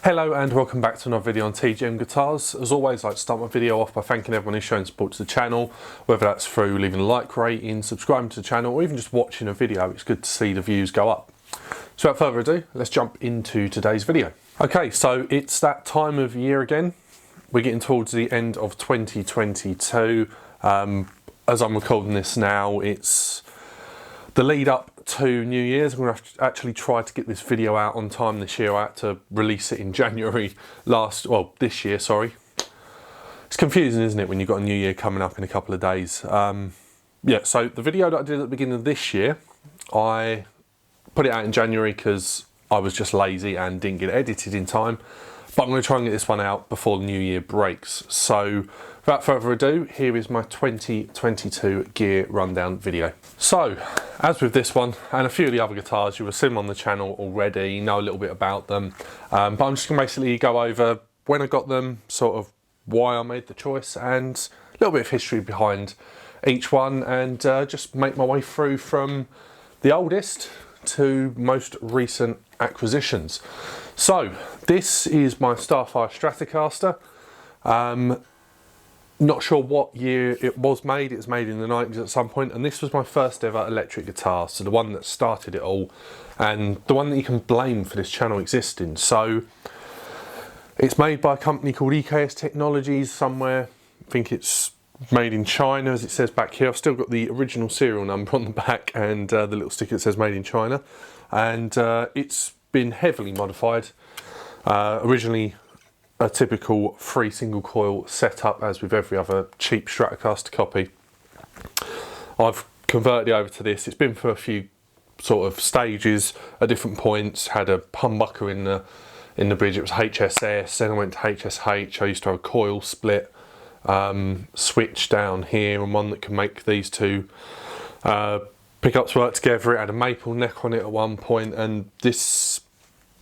Hello and welcome back to another video on TGM Guitars. As always, I'd like to start my video off by thanking everyone who's showing support to the channel, whether that's through leaving a like rating, subscribing to the channel, or even just watching a video. It's good to see the views go up. So without further ado, let's jump into today's video. Okay, so it's that time of year again. We're getting towards the end of 2022. As I'm recording this now, it's the lead up to New Year's. I'm going to actually try to get this video out on time this year. I had to release it in January this year, sorry. It's confusing, isn't it, when you've got a new year coming up in a couple of days. Yeah, so the video that I did at the beginning of this year, I put it out in January because I was just lazy and didn't get it edited in time. But I'm going to try and get this one out before the new year breaks. So without further ado, here is my 2022 gear rundown video. So, as with this one and a few of the other guitars, you will see them on the channel already, you know a little bit about them. But I'm just going to basically go over when I got them, sort of why I made the choice, and a little bit of history behind each one, and just make my way through from the oldest to most recent acquisitions. So, this is my Starfire Stratocaster. Not sure what year it was made. It was made in the 90s at some point, and this was my first ever electric guitar, so the one that started it all, and the one that you can blame for this channel existing. So it's made by a company called EKS Technologies somewhere. I think it's made in China, as it says back here. I've still got the original serial number on the back and the little sticker that says made in China, and it's been heavily modified. Originally a typical 3 single coil setup, as with every other cheap Stratocaster copy. I've converted it over to this. It's been for a few sort of stages at different points. Had a humbucker in the bridge. It was HSS, then I went to HSH. I used to have a coil split switch down here, and one that can make these two pickups work together. It had a maple neck on it at one point, and this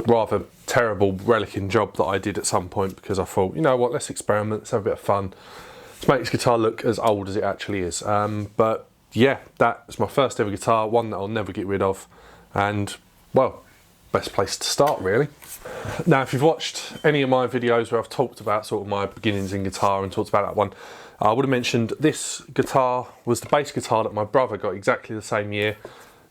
rather terrible relicking job that I did at some point, because I thought, you know what, let's experiment, let's have a bit of fun, let's make this guitar look as old as it actually is. But yeah, that's my first ever guitar, one that I'll never get rid of, and well, best place to start really. Now, if you've watched any of my videos where I've talked about sort of my beginnings in guitar and talked about that one, I would have mentioned this guitar was the bass guitar that my brother got exactly the same year.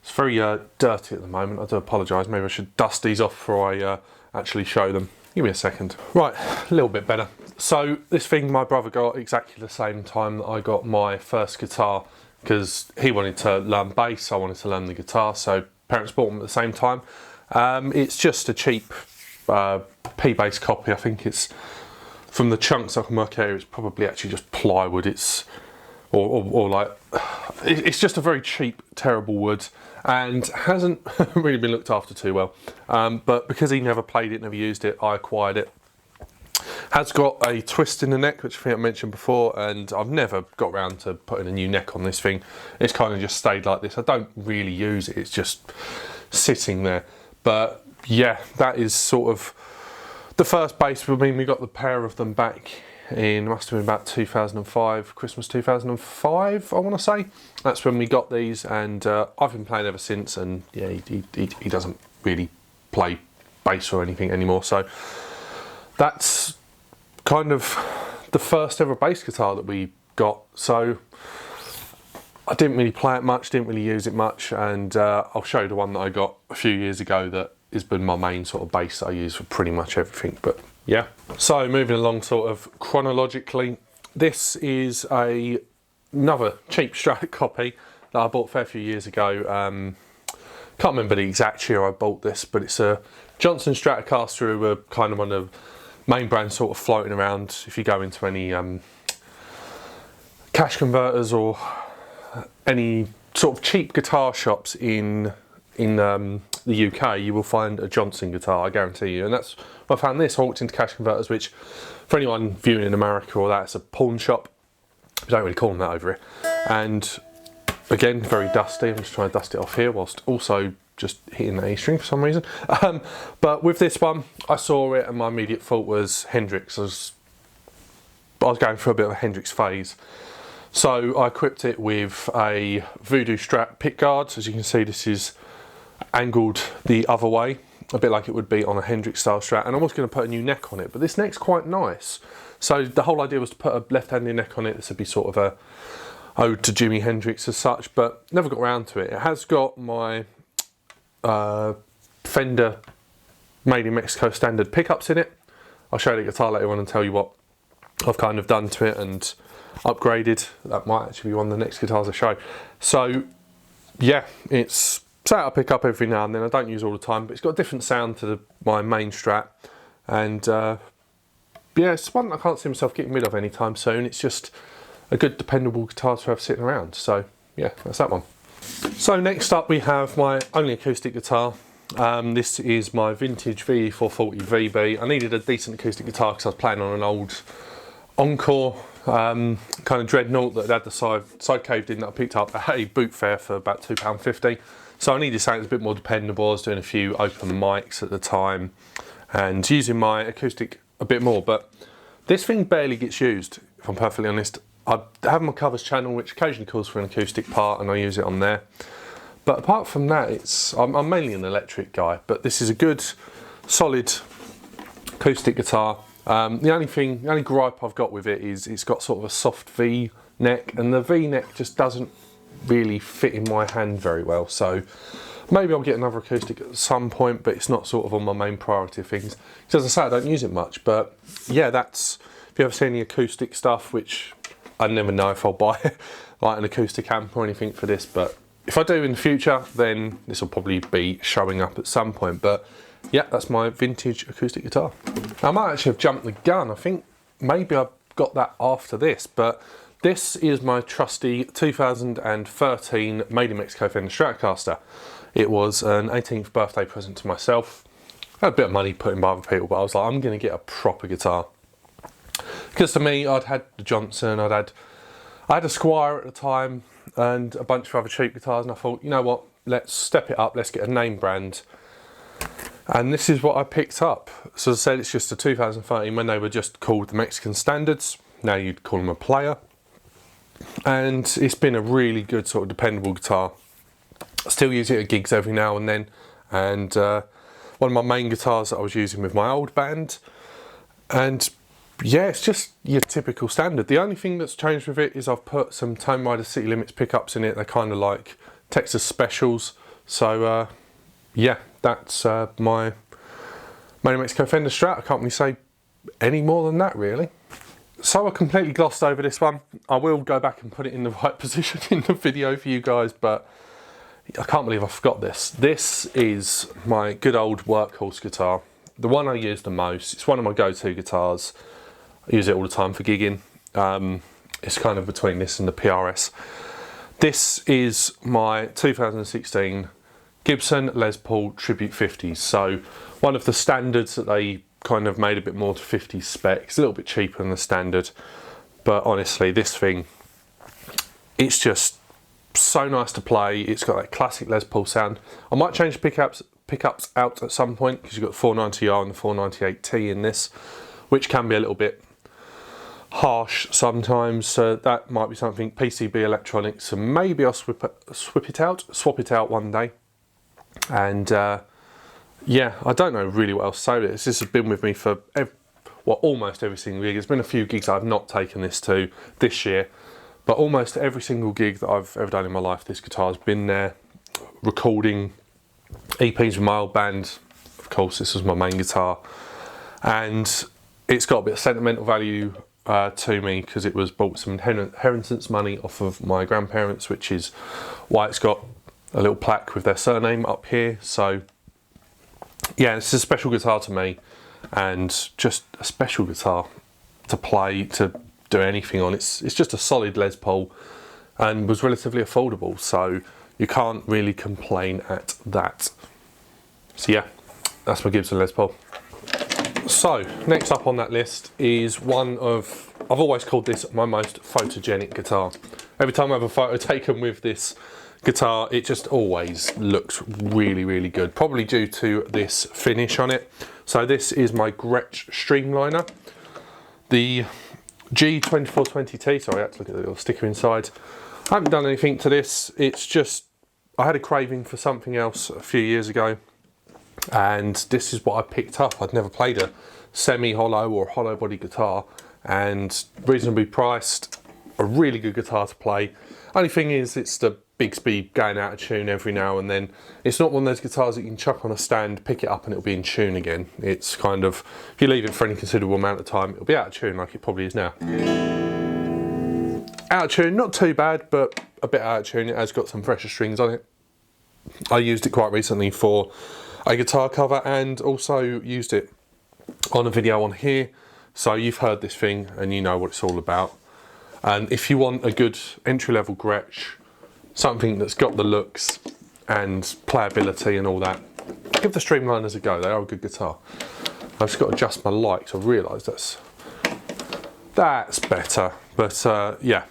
It's very dirty at the moment. I do apologise. Maybe I should dust these off before I actually show them. Give me a second. Right, a little bit better. So this thing my brother got exactly the same time that I got my first guitar, because he wanted to learn bass, I wanted to learn the guitar, so parents bought them at the same time. It's just a cheap P Bass copy. I think it's, from the chunks I can work out, it's probably actually just plywood. It's or like, it's just a very cheap, terrible wood, and hasn't really been looked after too well. But because he never played it, never used it, I acquired it. Has got a twist in the neck, which I think I mentioned before, and I've never got around to putting a new neck on this thing. It's kind of just stayed like this. I don't really use it, it's just sitting there. But yeah, that is sort of the first bass. I mean, we got the pair of them back in, must have been about 2005, Christmas 2005, I want to say. That's when we got these, and I've been playing ever since, and yeah, he doesn't really play bass or anything anymore, so that's kind of the first ever bass guitar that we got. So I didn't really play it much, didn't really use it much, and I'll show you the one that I got a few years ago that has been my main sort of bass that I use for pretty much everything. But yeah, so moving along sort of chronologically, this is another cheap Strat copy that I bought a fair few years ago. Can't remember the exact year I bought this, but it's a Johnson Stratocaster, who were kind of one of the main brands sort of floating around. If you go into any cash converters or any sort of cheap guitar shops in the UK, you will find a Johnson guitar, I guarantee you. And that's I found this. I walked into cash converters, which for anyone viewing in America or that, it's a pawn shop. We don't really call them that over here. And again, very dusty. I'm just trying to dust it off here whilst also just hitting the A string for some reason. But with this one, I saw it and my immediate thought was Hendrix. I was going through a bit of a Hendrix phase. So I equipped it with a Voodoo Strat pick guard. As you can see, this is angled the other way. a bit like it would be on a Hendrix style Strat, and I was going to put a new neck on it, but this neck's quite nice. So the whole idea was to put a left-handed neck on it. This would be sort of a ode to Jimi Hendrix as such, but never got around to it. It has got my Fender made in Mexico standard pickups in it. I'll show you the guitar later on and tell you what I've kind of done to it and upgraded. That might actually be one of the next guitars I show. So yeah, it's set up pick up every now and then. I don't use it all the time, but it's got a different sound to my main Strat, and yeah, it's one I can't see myself getting rid of anytime soon. It's just a good dependable guitar to have sitting around. So yeah, that's that one. So next up we have my only acoustic guitar. This is my vintage VE440 VB. I needed a decent acoustic guitar because I was playing on an old Encore kind of dreadnought that had the side caved in that I picked up at a boot fair for about £2.50. So I needed something that's a bit more dependable. I was doing a few open mics at the time and using my acoustic a bit more, but this thing barely gets used, if I'm perfectly honest. I have my covers channel, which occasionally calls for an acoustic part, and I use it on there. But apart from that, I'm mainly an electric guy, but this is a good, solid acoustic guitar. The only gripe I've got with it is it's got sort of a soft V neck, and the V neck just doesn't really fit in my hand very well. So maybe I'll get another acoustic at some point, but it's not sort of on my main priority of things. Because as I say, I don't use it much, but yeah, that's, if you ever see any acoustic stuff, which I never know if I'll buy like an acoustic amp or anything for this, but if I do in the future, then this will probably be showing up at some point. But yeah, that's my vintage acoustic guitar. I might actually have jumped the gun. I think maybe I got that after this, but this is my trusty 2013 Made in Mexico Fender Stratocaster. It was an 18th birthday present to myself. I had a bit of money put in by other people, but I was like, I'm going to get a proper guitar. Because to me, I'd had the Johnson, I had a Squire at the time, and a bunch of other cheap guitars, and I thought, you know what, let's step it up, let's get a name brand. And this is what I picked up. So as I said, it's just a 2013, when they were just called the Mexican Standards. Now you'd call them a player. And it's been a really good sort of dependable guitar. I still use it at gigs every now and then. And one of my main guitars that I was using with my old band. And yeah, it's just your typical standard. The only thing that's changed with it is I've put some Tone Rider City Limits pickups in it. They're kind of like Texas Specials. So yeah, that's my Made in Mexico Fender Strat. I can't really say any more than that really. So I completely glossed over this one. I will go back and put it in the right position in the video for you guys, but I can't believe I forgot this. This is my good old workhorse guitar. The one I use the most. It's one of my go-to guitars. I use it all the time for gigging. It's kind of between this and the PRS. This is my 2016 Gibson Les Paul Tribute 50s. So one of the standards that they kind of made a bit more to 50s specs, a little bit cheaper than the standard. But honestly, this thing, it's just so nice to play. It's got that classic Les Paul sound. I might change pickups out at some point, because you've got the 490R and the 498T in this, which can be a little bit harsh sometimes. So that might be something. PCB electronics, so maybe I'll swap it out one day. And yeah, I don't know really what else to say. This has been with me for almost every single gig. There's been a few gigs I've not taken this to this year, but almost every single gig that I've ever done in my life, this guitar's been there. Recording EPs with my old band, of course, this was my main guitar, and it's got a bit of sentimental value to me, because it was bought some inheritance money off of my grandparents, which is why it's got a little plaque with their surname up here. So yeah, it's a special guitar to me, and just a special guitar to play, to do anything on. It's just a solid Les Paul, and was relatively affordable, so you can't really complain at that. So yeah, that's my Gibson Les Paul. So next up on that list is one of, I've always called this my most photogenic guitar. Every time I have a photo taken with this guitar, it just always looks really, really good, probably due to this finish on it. So this is my Gretsch Streamliner, the G2420T. Sorry, I had to look at the little sticker inside. I haven't done anything to this. It's just, I had a craving for something else a few years ago, and this is what I picked up. I'd never played a semi-hollow or hollow body guitar, and reasonably priced, a really good guitar to play. Only thing is, it's the Bigsby going out of tune every now and then. It's not one of those guitars that you can chuck on a stand, pick it up and it'll be in tune again. It's kind of, if you leave it for any considerable amount of time, it'll be out of tune like it probably is now. Out of tune, not too bad, but a bit out of tune. It has got some fresher strings on it. I used it quite recently for a guitar cover and also used it on a video on here. So you've heard this thing and you know what it's all about. And if you want a good entry-level Gretsch, something that's got the looks and playability and all that, give the Streamliners a go. They are a good guitar. I've just got to adjust my light, so I realise that's better. But yeah,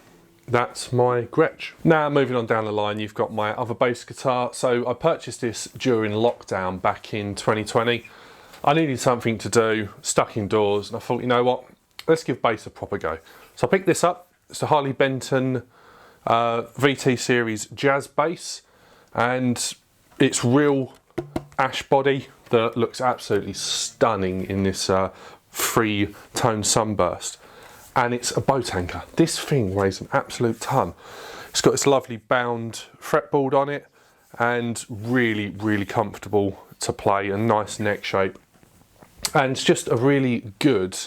that's my Gretsch. Now moving on down the line, you've got my other bass guitar. So I purchased this during lockdown back in 2020. I needed something to do, stuck indoors, and I thought, you know what, let's give bass a proper go. So I picked this up. It's the Harley Benton VT series jazz bass, and it's real ash body that looks absolutely stunning in this free tone sunburst, and it's a boat anchor. This thing weighs an absolute ton. It's got this lovely bound fretboard on it and really comfortable to play, a nice neck shape, and it's just a really good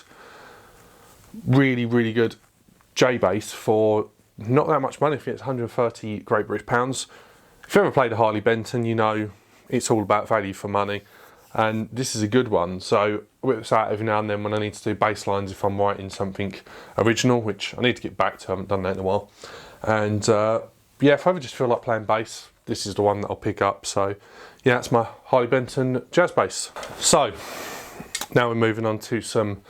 J bass for not that much money. I think it's 130 Great British pounds. If you've ever played a Harley Benton, you know it's all about value for money, and this is a good one. So I whip this out every now and then when I need to do bass lines if I'm writing something original, which I need to get back to. I haven't done that in a while. And yeah, if I ever just feel like playing bass, this is the one that I'll pick up. So yeah, that's my Harley Benton jazz bass. So now we're moving on to some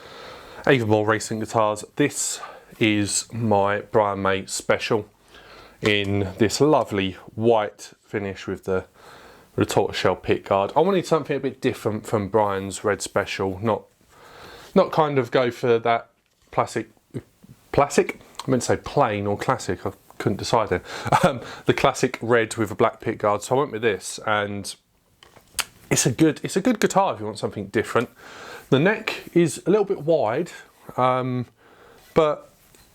even more recent guitars. This is my Brian May Special in this lovely white finish with the tortoiseshell pickguard. I wanted something a bit different from Brian's Red Special, not kind of go for that classic, I meant to say plain or classic, I couldn't decide then. The classic red with a black pickguard, so I went with this, and it's a good guitar if you want something different. The neck is a little bit wide, but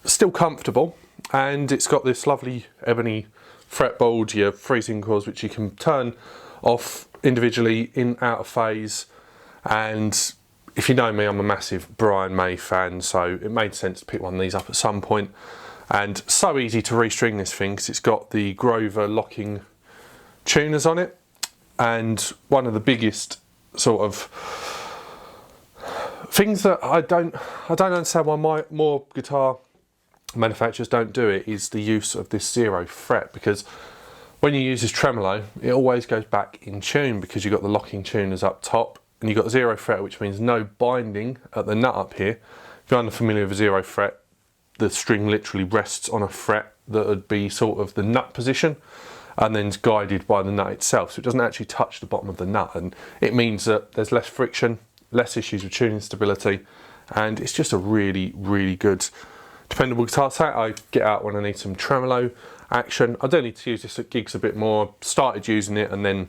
still comfortable, and it's got this lovely ebony fretboard, your freezing coils, which you can turn off individually in out of phase. And if you know me, I'm a massive Brian May fan, so it made sense to pick one of these up at some point. And so easy to restring this thing because it's got the Grover locking tuners on it, and one of the biggest sort of things that I don't understand why more guitar manufacturers don't do it is the use of this 0 fret, because when you use this tremolo it always goes back in tune because you've got the locking tuners up top and you've got 0 fret, which means no binding at the nut up here. If you're unfamiliar with a 0 fret, the string literally rests on a fret that would be sort of the nut position and then it's guided by the nut itself, so it doesn't actually touch the bottom of the nut, and it means that there's less friction, less issues with tuning stability, and it's just a really good dependable guitar. So I get out when I need some tremolo action. I do need to use this at gigs a bit more. Started using it and then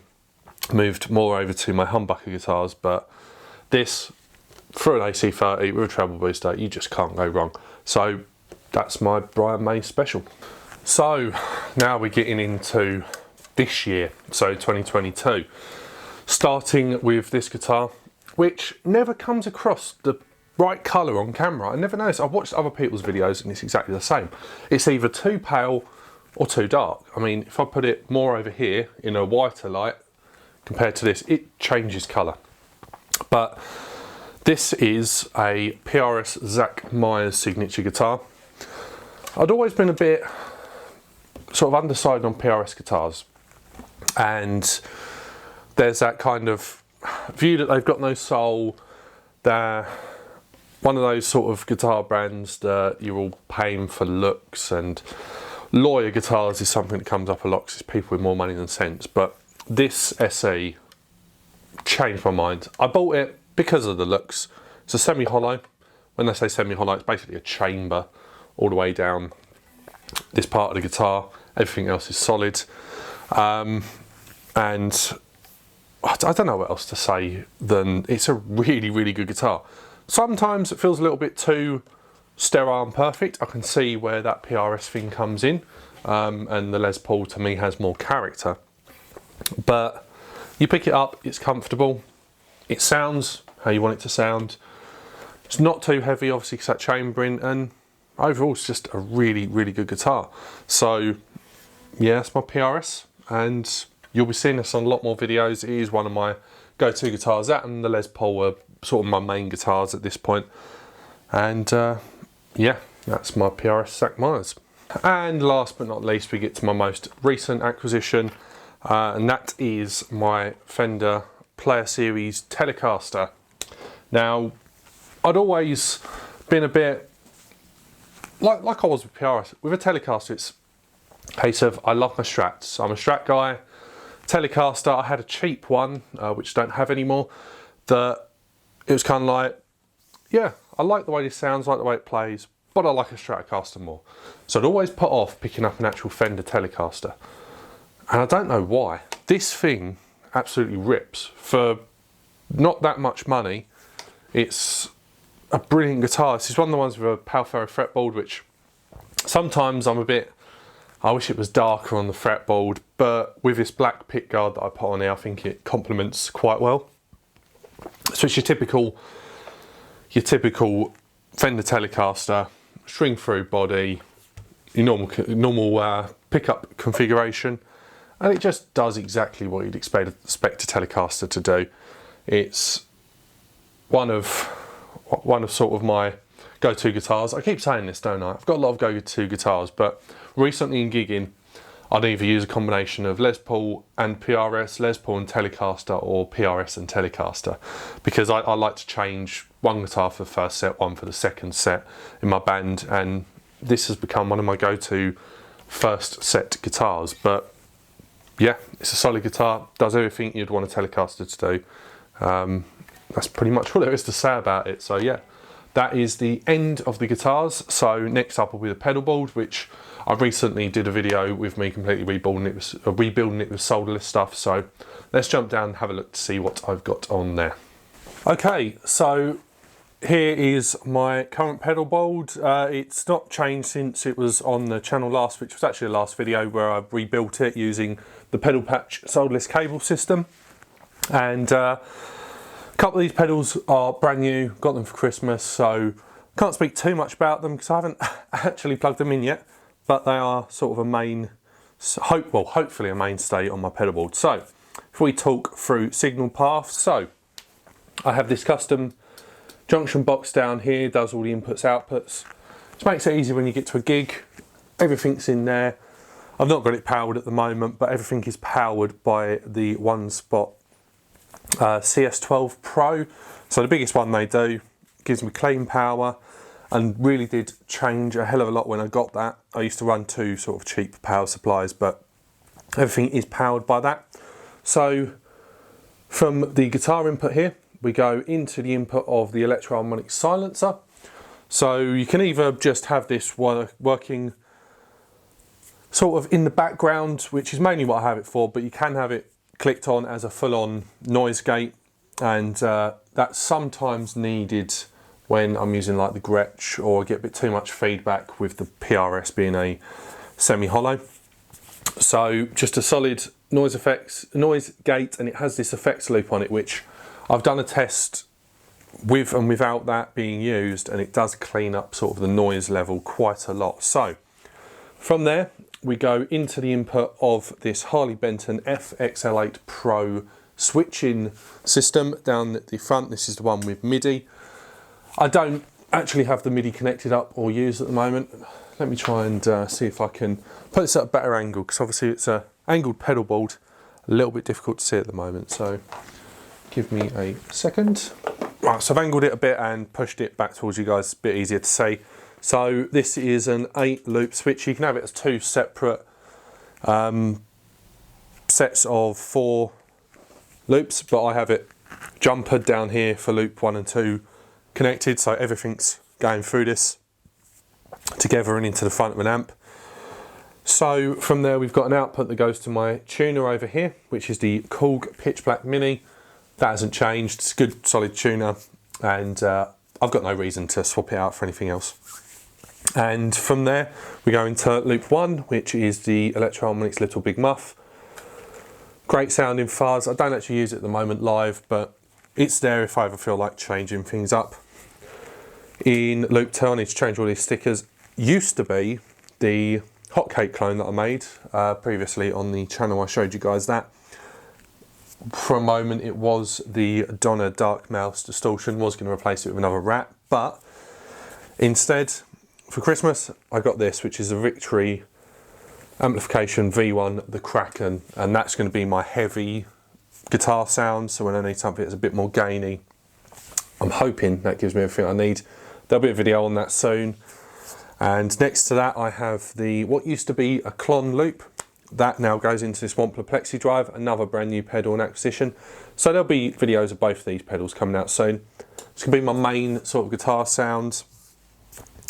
moved more over to my humbucker guitars, but this, for an AC30 with a treble booster, you just can't go wrong. So that's my Brian May Special. So now we're getting into this year, so 2022. Starting with this guitar, which never comes across the right colour on camera. I never noticed. I've watched other people's videos and it's exactly the same. It's either too pale or too dark. I mean, if I put it more over here in a whiter light compared to this, it changes colour. But this is a PRS Zach Myers signature guitar. I'd always been a bit sort of undecided on PRS guitars, and there's that kind of view that they've got no soul. They're one of those sort of guitar brands that you're all paying for looks, and lawyer guitars is something that comes up a lot because it's people with more money than sense. But this SE changed my mind. I bought it because of the looks. It's a semi-hollow. When they say semi-hollow, it's basically a chamber all the way down this part of the guitar. Everything else is solid. And I don't know what else to say than it's a really, really good guitar. Sometimes it feels a little bit too sterile and perfect. I can see where that PRS thing comes in, and the Les Paul to me has more character. But you pick it up, it's comfortable, it sounds how you want it to sound. It's not too heavy, obviously, because that chambering, and overall it's just a really, really good guitar. So yeah, that's my PRS, and you'll be seeing this on a lot more videos. It is one of my go-to guitars. That and the Les Paul are sort of my main guitars at this point. And yeah, that's my PRS Zach Myers. And last but not least, we get to my most recent acquisition, and that is my Fender Player Series Telecaster. Now, I'd always been a bit like I was with PRS. With a Telecaster, it's a case of I love my Strats. I'm a Strat guy. Telecaster, I had a cheap one, which I don't have anymore, that it was kind of like, yeah, I like the way this sounds, I like the way it plays, but I like a Stratocaster more. So I'd always put off picking up an actual Fender Telecaster. And I don't know why. This thing absolutely rips. For not that much money, it's a brilliant guitar. This is one of the ones with a Palfaro fretboard, which sometimes I'm a bit, I wish it was darker on the fretboard, but with this black pickguard that I put on here, I think it complements quite well. So it's your typical Fender Telecaster, string through body, your normal pickup configuration, and it just does exactly what you'd expect a Telecaster to do. It's one of sort of my go-to guitars. I keep saying this, don't I? I've got a lot of go-to guitars, but recently in gigging, I'd either use a combination of Les Paul and PRS, Les Paul and Telecaster, or PRS and Telecaster, because I like to change one guitar for the first set, one for the second set in my band, and this has become one of my go-to first set guitars. But yeah, it's a solid guitar, does everything you'd want a Telecaster to do. That's pretty much all there is to say about it. So yeah, that is the end of the guitars. So next up will be the pedalboard, which I recently did a video with me completely rebuilding it with solderless stuff. So let's jump down and have a look to see what I've got on there. Okay, so here is my current pedalboard. It's not changed since it was on the channel last, which was actually the last video where I rebuilt it using the pedal patch solderless cable system. And a couple of these pedals are brand new, got them for Christmas, so can't speak too much about them because I haven't actually plugged them in yet, but they are sort of a main, hopefully a mainstay on my pedalboard. So if we talk through signal paths, so I have this custom junction box down here, does all the inputs outputs, which makes it easy when you get to a gig. Everything's in there. I've not got it powered at the moment, but everything is powered by the One Spot CS12 Pro. So the biggest one they do, gives me clean power, and really did change a hell of a lot when I got that. I used to run two sort of cheap power supplies, but everything is powered by that. So from the guitar input here, we go into the input of the electro-harmonic silencer. So you can either just have this working sort of in the background, which is mainly what I have it for, but you can have it clicked on as a full-on noise gate, and that's sometimes needed when I'm using like the Gretsch, or I get a bit too much feedback with the PRS being a semi-hollow. So just a solid noise gate, and it has this effects loop on it, which I've done a test with and without that being used, and it does clean up sort of the noise level quite a lot. So from there we go into the input of this Harley Benton FXL8 Pro switching system down at the front. This is the one with MIDI. I don't actually have the MIDI connected up or used at the moment. Let me try and see if I can put this at a better angle, because obviously it's an angled pedal board, a little bit difficult to see at the moment, so give me a second. Right, so I've angled it a bit and pushed it back towards you guys, a bit easier to see. So this is an 8-loop switch. You can have it as two separate sets of 4 loops, but I have it jumpered down here for loop 1 and 2 connected, so everything's going through this together and into the front of an amp. So from there we've got an output that goes to my tuner over here, which is the Korg Pitch Black Mini. That hasn't changed, it's a good solid tuner, and I've got no reason to swap it out for anything else. And from there we go into loop 1, which is the Electro Harmonix Little Big Muff. Great sounding fuzz. I don't actually use it at the moment live, but it's there if I ever feel like changing things up. In loop 2 I need to change all these stickers. Used to be the Hotcake clone that I made previously on the channel. I showed you guys that. For a moment it was the Donna Dark Mouse Distortion, was going to replace it with another Rat, but instead for Christmas I got this, which is a Victory amplification V1, the Kraken, and that's going to be my heavy guitar sound, so when I need something that's a bit more gainy, I'm hoping that gives me everything I need. There'll be a video on that soon. And next to that I have the what used to be a Klon loop. That now goes into this Wampler Plexi Drive, another brand new pedal and acquisition. So there'll be videos of both of these pedals coming out soon. It's going to be my main sort of guitar sound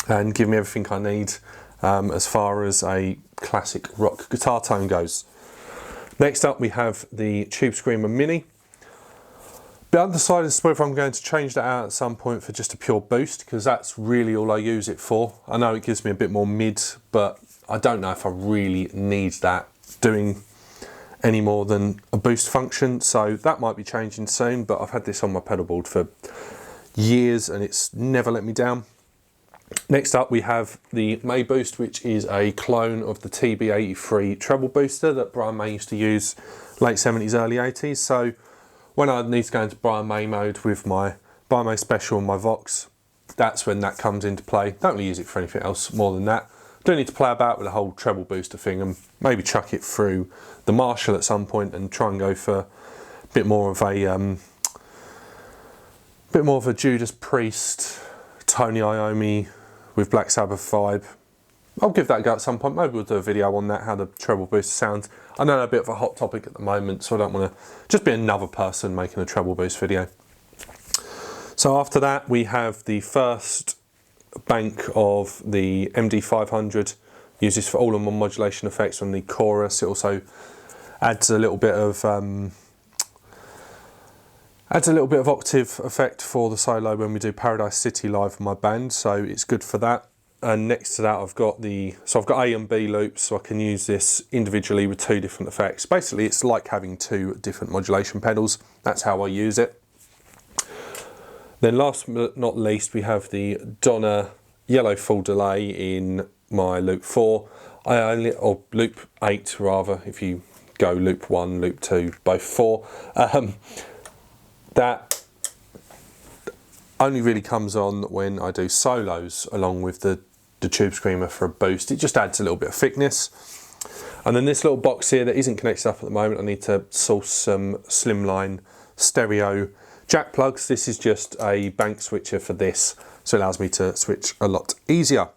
and give me everything I need as far as a classic rock guitar tone goes. Next up we have the Tube Screamer Mini. Bit undecided as to whether I'm going to change that out at some point for just a pure boost, because that's really all I use it for. I know it gives me a bit more mid, but I don't know if I really need that doing any more than a boost function, so that might be changing soon, but I've had this on my pedalboard for years and it's never let me down. Next up we have the May Boost, which is a clone of the TB83 treble booster that Brian May used to use late 70s, early 80s. So when I need to go into Brian May mode with my Brian May Special and my Vox, that's when that comes into play. Don't really use it for anything else more than that. Do need to play about with the whole treble booster thing and maybe chuck it through the Marshall at some point and try and go for a bit more of a Judas Priest, Tony Iommi with Black Sabbath vibe. I'll give that a go at some point. Maybe we'll do a video on that, how the treble booster sounds. I know they're a bit of a hot topic at the moment, so I don't want to just be another person making a treble boost video. So after that we have the first bank of the MD500. Use this for all of my modulation effects on the chorus. It also adds a little bit of octave effect for the solo when we do Paradise City live with my band, so it's good for that. And next to that I've got I've got A and B loops, so I can use this individually with 2 different effects. Basically it's like having 2 different modulation pedals. That's how I use it. Then last but not least we have the Donna Yellow Full Delay in my loop 4. Or loop 8 rather, if you go loop 1, loop 2, both 4. That only really comes on when I do solos along with the Tube Screamer for a boost. It just adds a little bit of thickness. And then this little box here that isn't connected up at the moment, I need to source some slimline stereo jack plugs. This is just a bank switcher for this, so it allows me to switch a lot easier.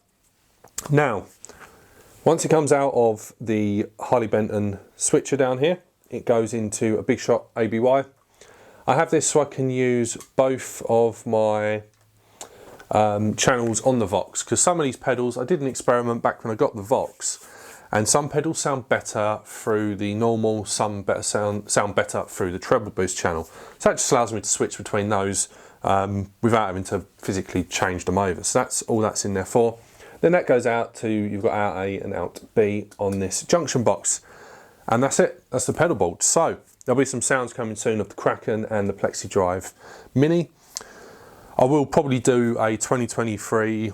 Now, once it comes out of the Harley Benton switcher down here, it goes into a Big Shot ABY. I have this so I can use both of my channels on the Vox, because some of these pedals, I did an experiment back when I got the Vox, and some pedals sound better through the normal, some better sound better through the treble boost channel. So that just allows me to switch between those without having to physically change them over. So that's all that's in there for. Then that goes out to, you've got out A and out B on this junction box. And that's it, that's the pedal board. So there'll be some sounds coming soon of the Kraken and the Plexi Drive Mini. I will probably do a 2023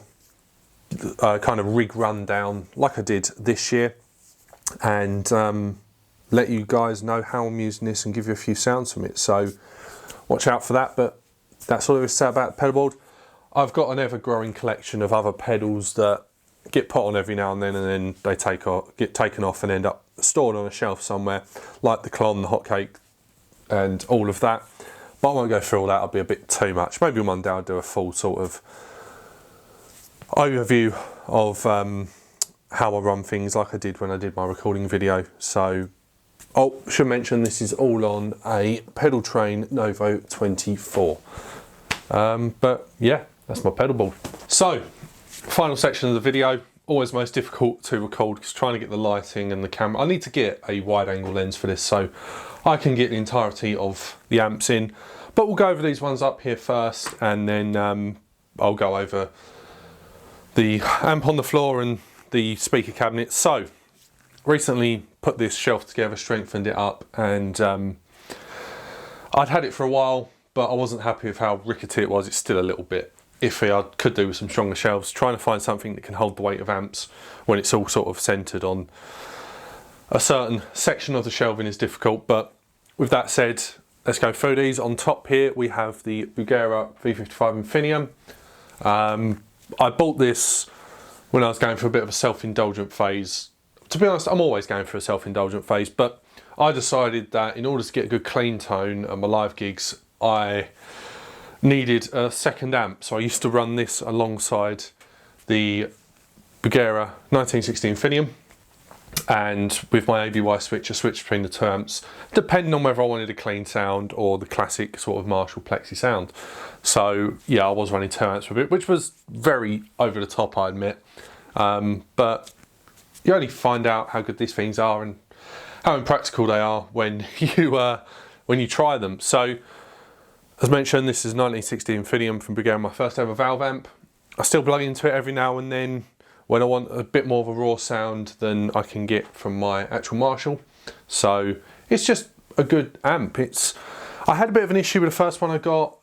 kind of rig rundown like I did this year, and let you guys know how I'm using this and give you a few sounds from it. So watch out for that, but that's all there is to say about the pedal board. I've got an ever-growing collection of other pedals that get put on every now and then they get taken off and end up stored on a shelf somewhere, like the Klon, the Hotcake, and all of that. But I won't go through all that, it'll be a bit too much. Maybe one day I'll do a full sort of overview of how I run things like I did when I did my recording video. So, oh, should mention this is all on a pedal train Novo 24. But yeah, that's my pedal board. So, final section of the video. always most difficult to record because trying to get the lighting and the camera. I need to get a wide angle lens for this so I can get the entirety of the amps in. But we'll go over these ones up here first, and then I'll go over the amp on the floor and the speaker cabinet. So, recently put this shelf together, strengthened it up, and I'd had it for a while, but I wasn't happy with how rickety it was. It's still a little bit iffy. I could do with some stronger shelves. Trying to find something that can hold the weight of amps when it's all sort of centered on a certain section of the shelving is difficult. But with that said, let's go through these. On top here we have the Bugera V55 Infinium. I bought this when I was going for a bit of a self-indulgent phase. To be honest, I'm always going for a self-indulgent phase, but I decided that in order to get a good clean tone at my live gigs, I needed a second amp. So I used to run this alongside the Bugera 1960 Infinium, and with my ABY switch, I switched between the two amps depending on whether I wanted a clean sound or the classic sort of Marshall Plexi sound. So yeah, I was running two amps with it, which was very over the top, I admit, but you only find out how good these things are and how impractical they are when you try them. So as mentioned, this is 1960 Infinium from Bugera, my first ever valve amp. I still plug into it every now and then when I want a bit more of a raw sound than I can get from my actual Marshall. So it's just a good amp. I had a bit of an issue with the first one I got.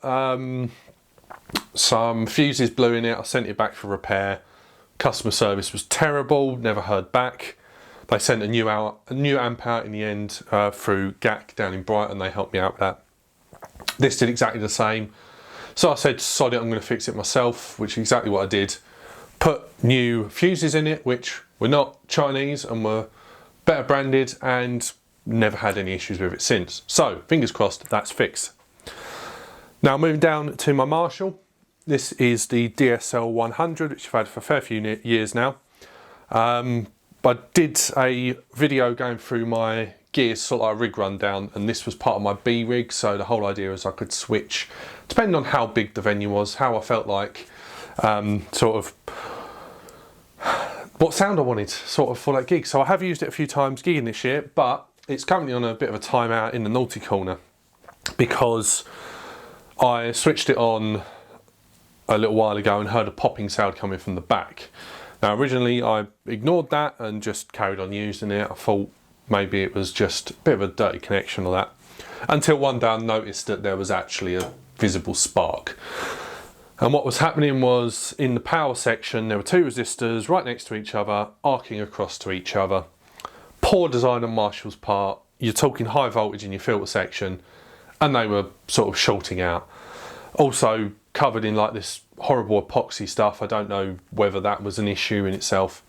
Some fuses blew in it. I sent it back for repair. Customer service was terrible, never heard back. They sent a new amp out in the end through GAC down in Brighton. They helped me out with that. This did exactly the same. So I said, sod it, I'm going to fix it myself, which is exactly what I did. Put new fuses in it, which were not Chinese and were better branded, and never had any issues with it since. So, fingers crossed, that's fixed. Now moving down to my Marshall. This is the DSL 100, which I've had for a fair few years now. I did a video going through my gears, sort of like a rig rundown, and this was part of my B rig, so the whole idea is I could switch, depending on how big the venue was, how I felt like, sort of what sound I wanted sort of for that gig. So I have used it a few times gigging this year, but it's currently on a bit of a timeout in the naughty corner because I switched it on a little while ago and heard a popping sound coming from the back. Now originally I ignored that and just carried on using it. I thought maybe it was just a bit of a dirty connection or that, until one day I noticed that there was actually a visible spark. And what was happening was, in the power section there were two resistors right next to each other, arcing across to each other. Poor design on Marshall's part. You're talking high voltage in your filter section, and they were sort of shorting out. Also covered in like this horrible epoxy stuff. I don't know whether that was an issue in itself.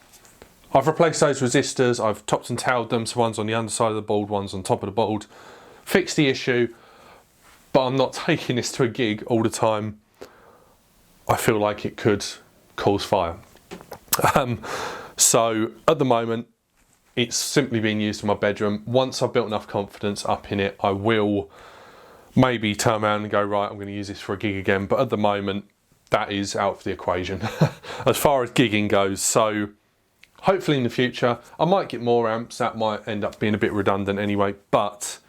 I've replaced those resistors, I've topped and tailed them, so one's on the underside of the board, one's on top of the board. Fixed the issue, but I'm not taking this to a gig all the time. I feel like it could cause fire. So at the moment, it's simply being used in my bedroom. Once I've built enough confidence up in it, I will maybe turn around and go, right, I'm going to use this for a gig again. But at the moment, that is out of the equation as far as gigging goes. So hopefully in the future, I might get more amps. That might end up being a bit redundant anyway, but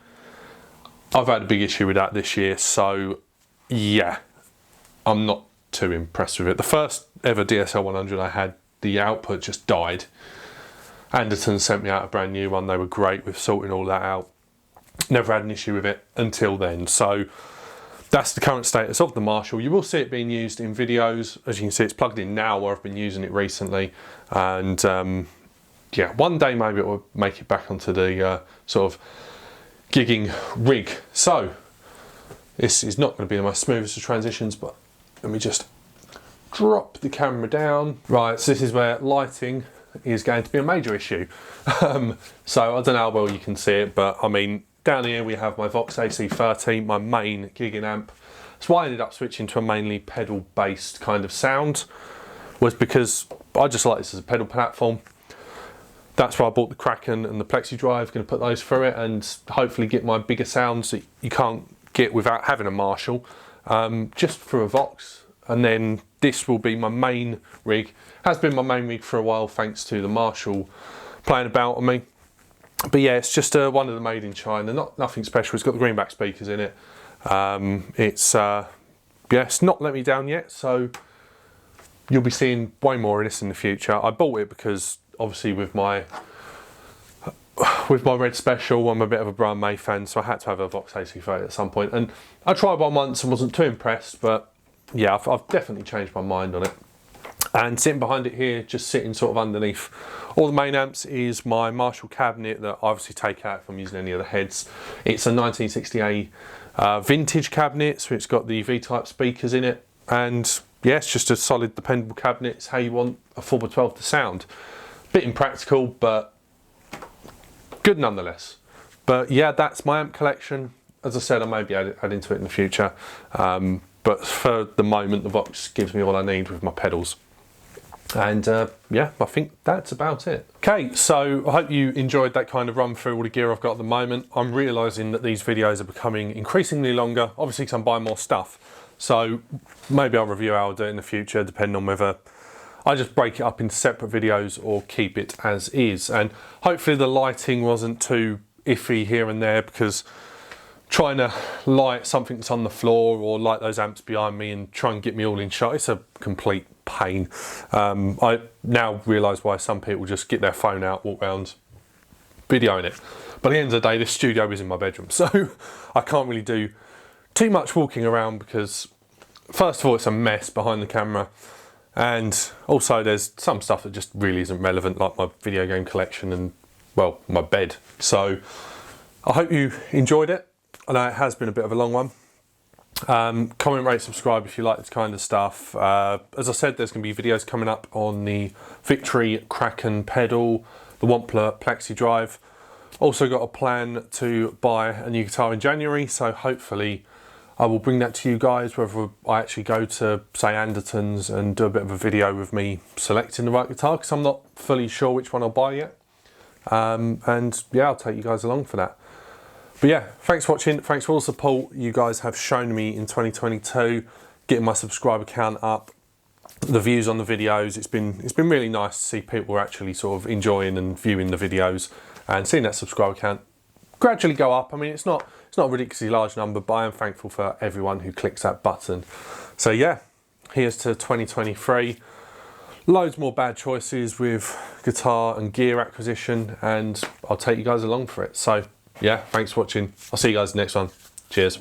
I've had a big issue with that this year. So yeah, I'm not too impressed with it. The first ever DSL 100 I had, the output just died. Anderton sent me out a brand new one. They were great with sorting all that out. Never had an issue with it until then. So that's the current status of the Marshall. You will see it being used in videos. As you can see, it's plugged in now where I've been using it recently. And yeah, one day maybe it will make it back onto the sort of gigging rig. So this is not going to be the most smoothest of transitions, but let me just drop the camera down. Right, so this is where lighting is going to be a major issue. So I don't know how well you can see it, but I mean, down here we have my Vox AC30, my main gigging amp. So why I ended up switching to a mainly pedal based kind of sound was because I just like this as a pedal platform. That's why I bought the Kraken and the Plexi Drive, going to put those through it and hopefully get my bigger sounds that you can't get without having a Marshall, just through a Vox. and then this will be my main rig. Has been my main rig for a while thanks to the Marshall playing about on me. But yeah, it's just one of the made in China, nothing special. It's got the greenback speakers in it. Yeah, it's not let me down yet, so you'll be seeing way more of this in the future. I bought it because obviously with my Red Special, I'm a bit of a Brian May fan, so I had to have a Vox AC30 at some point. And I tried one once and wasn't too impressed, but yeah, I've definitely changed my mind on it. And sitting behind it here, just sitting sort of underneath all the main amps, is my Marshall cabinet that I obviously take out if I'm using any of the heads. It's a 1968 vintage cabinet, so it's got the V-type speakers in it. And yeah, it's just a solid, dependable cabinet. It's how you want a 4x12 to sound. Bit impractical, but good nonetheless. But yeah, that's my amp collection. As I said, I may be adding to it in the future. But for the moment, the Vox gives me all I need with my pedals. And yeah, I think that's about it. Okay, so I hope you enjoyed that kind of run through all the gear I've got at the moment. I'm realising that these videos are becoming increasingly longer, obviously because I'm buying more stuff. So maybe I'll review how I'll do it in the future, depending on whether I just break it up into separate videos or keep it as is. And hopefully the lighting wasn't too iffy here and there, because trying to light something that's on the floor or light those amps behind me and try and get me all in shot, it's a complete pain. I now realise why some people just get their phone out, walk around videoing it. But at the end of the day, this studio is in my bedroom, so I can't really do too much walking around, because first of all, it's a mess behind the camera, and also there's some stuff that just really isn't relevant, like my video game collection and, well, my bed. So I hope you enjoyed it. I know it has been a bit of a long one. Comment, rate, subscribe if you like this kind of stuff. As I said, there's going to be videos coming up on the Victory Kraken pedal, the Wampler Plexi Drive. Also got a plan to buy a new guitar in January, so hopefully I will bring that to you guys, whether I actually go to, say, Anderton's and do a bit of a video with me selecting the right guitar, because I'm not fully sure which one I'll buy yet. And yeah, I'll take you guys along for that. But yeah, thanks for watching, thanks for all the support you guys have shown me in 2022, getting my subscriber count up, the views on the videos. It's been really nice to see people actually sort of enjoying and viewing the videos, and seeing that subscriber count gradually go up. I mean, it's not a ridiculously large number, but I am thankful for everyone who clicks that button. So yeah, here's to 2023. Loads more bad choices with guitar and gear acquisition, and I'll take you guys along for it. So yeah, thanks for watching. I'll see you guys next one. Cheers.